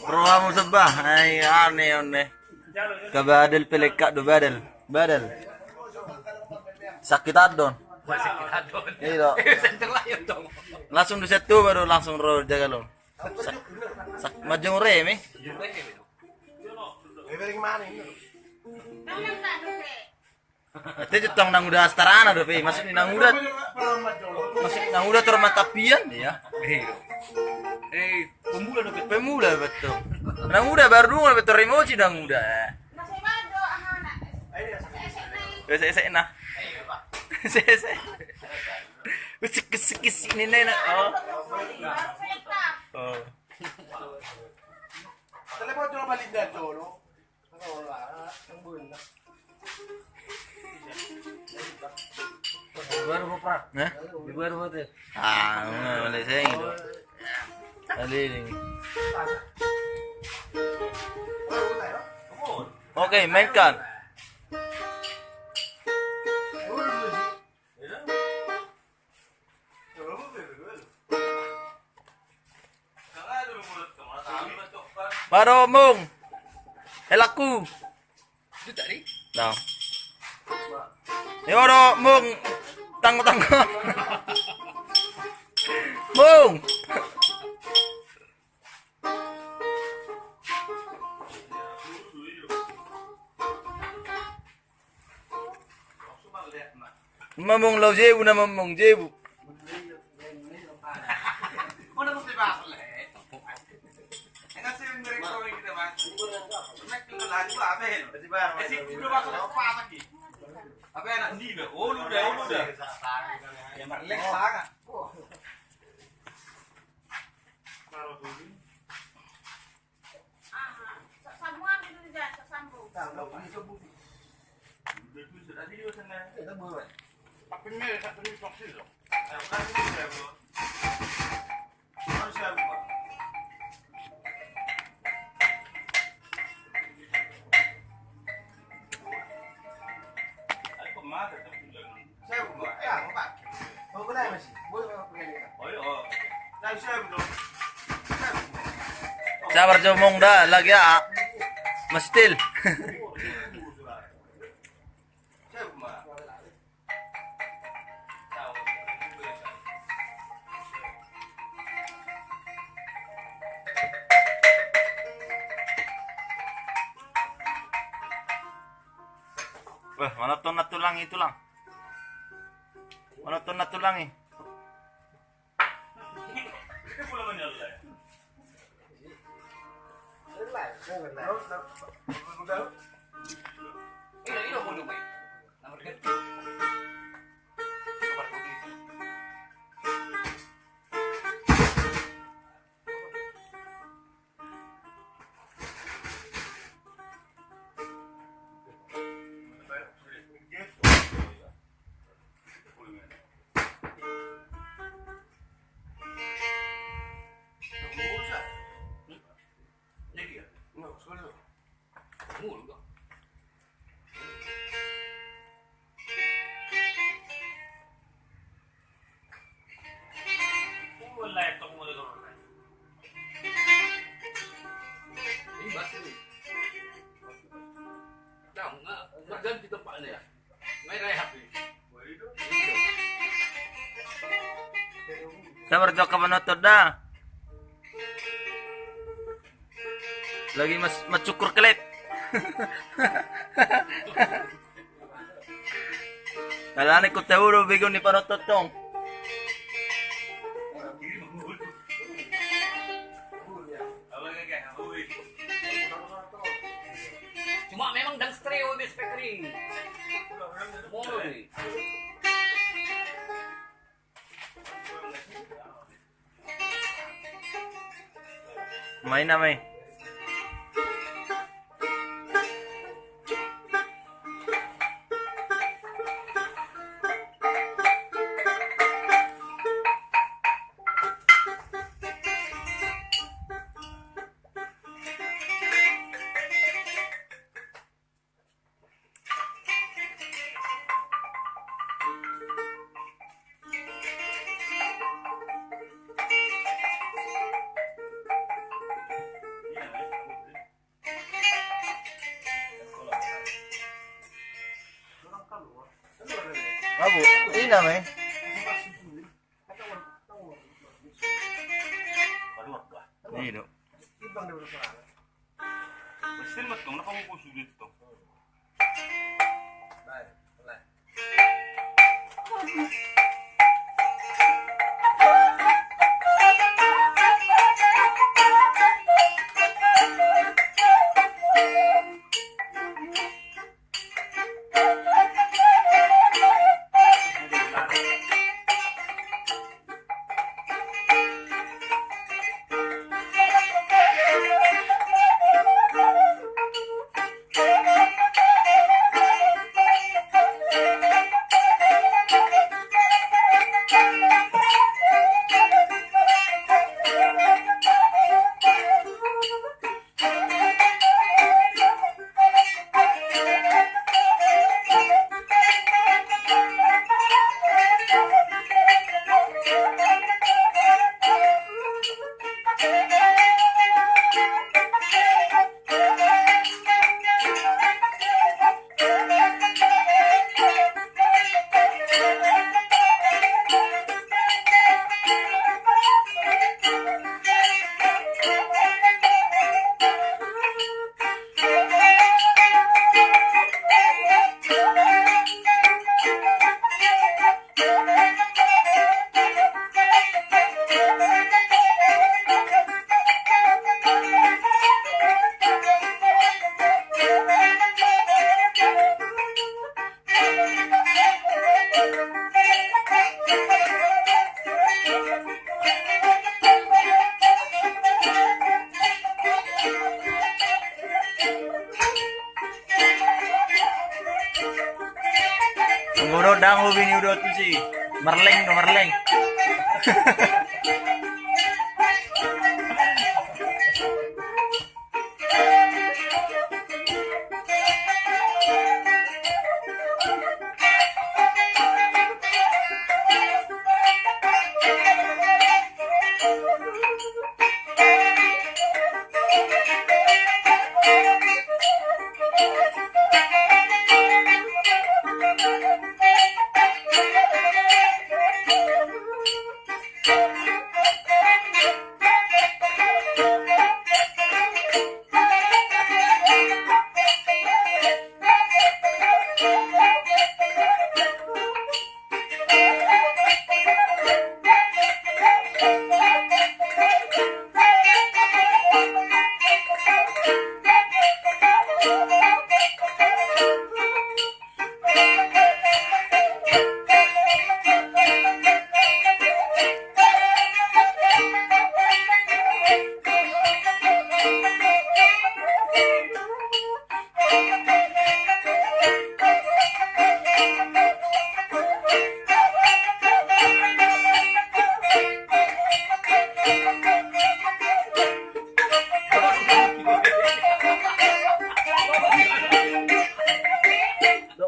Rohamu sebah, ay aneh. Kabadal pelekak do badal. Sakit adon. Iya. Langsung di situ baru langsung roh jaga lo. Majung rem. Itu jutong nang udah astarana do pe, masuk ni nang udah termatapian ya. Pemula betul. Nang udah baru dulu betul remoji nang udah. Saya nah. Saya. Sekis ini nak. Oh. Telepon cuma balik dah dulu. Baru apa? Nah, Baru apa? boleh saya gitu. Ada ini. Oke, mainkan. Baru mung. Helaku. Itu tadi? Nah. Ya baru mung. Tanggo. Mung. Mamong lau jebu na mamong jebu. Mana mesti bahas le? Enggak sih direktur kita bang. Nek kita lagi apa hel? Esi udah masuk apa lagi? Apa enak di be? Oh lu dah. Ya mak lek sangat. Sabar jomong dah lagi ya. Mestil. Wah, monoton na tulang itu lang. Monoton na tulang eh. Berganti tempatnya. May rehab eh. Sabar jok ka monoton dah. Lagi macukur kelet. Nalani ko tauro bigo ni panototong. Cuma memang dan stereo di speakerin. Mulu nih. Main na may. Abu, ini namanya. Ini dok. Mesin mat dong, kamu kok sulit tuh. Udah dang hobi ni udah tu sih. Merleng no merleng.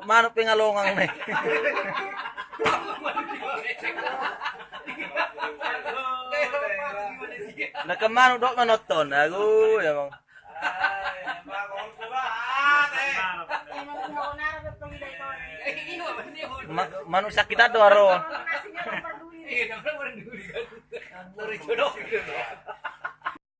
Mano pingalongang nih. Nakamano dok manoton. Aku ya bang. Manusia kita tuh aro. Iya, namanya orang dulu kan. Dari jodoh gitu.